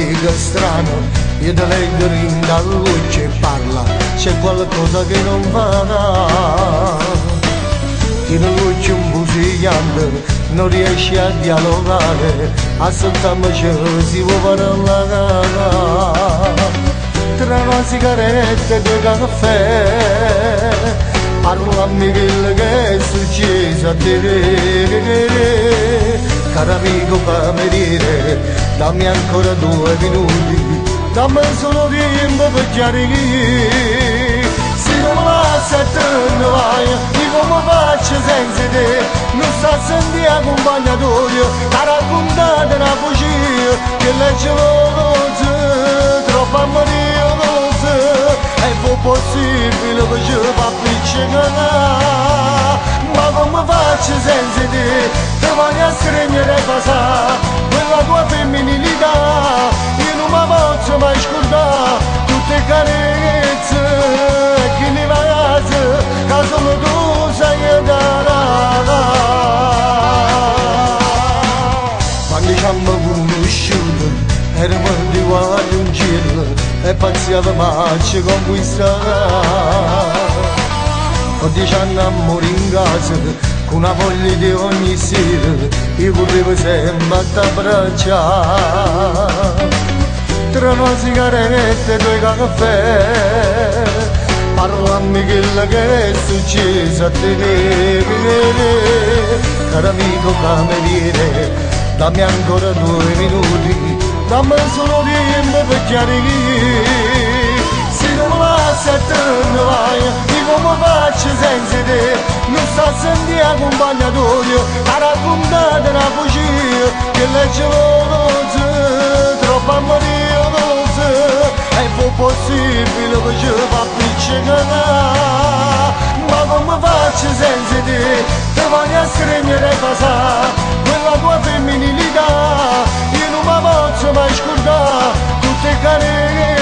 mica strano, io te leggo in dalla luce e parla, c'è qualcosa che non va. In luce un bugiante, non riesci a dialogare, ascoltiamoci si può parlare. Tra una sigaretta e due caffè, parlamenmi quello che è successo a te. Caro amico cameriere, dammi ancora 2 minuti, dammi solo tempo per chiarire. Se non mi lasci a te ne vai, io come faccio senza te? Non sta a sentire accompagnatorio, a raccontare una bugia, che legge cose, troppo amorose, e fu possibile che ci fa appiccicare. Ma come faccio senza te? Ti voglio a stringere e passare, quella tua femminilità, io non mi posso mai scordare, tutte carezze, chi ne va a te, che solo tu sai dare. Quando ci abbiamo conosciuto, eravamo di guardi un giro, e pensavamo a ci conquistare. Ho 10 anni a morire in casa, con una voglia di ogni sera, io correvo sempre a t'abbracciare. Tra una sigaretta e 2 caffè, parlamenmi quello che è successo a te. Caro amico cameriere, dammi ancora 2 minuti, dammi solo tempo per chiarire. Se non mi lasci a te ne vai, io come faccio senza te? Non sta a sentire accompagnatorio, a raccontare una bugia, che legge cose, troppo amorose, e fu possibile che ci fa appiccicare. Ma come faccio senza te? Ti voglio a stringere e passare, quella tua femminilità, io non mi posso mai scordare, tutte carezze,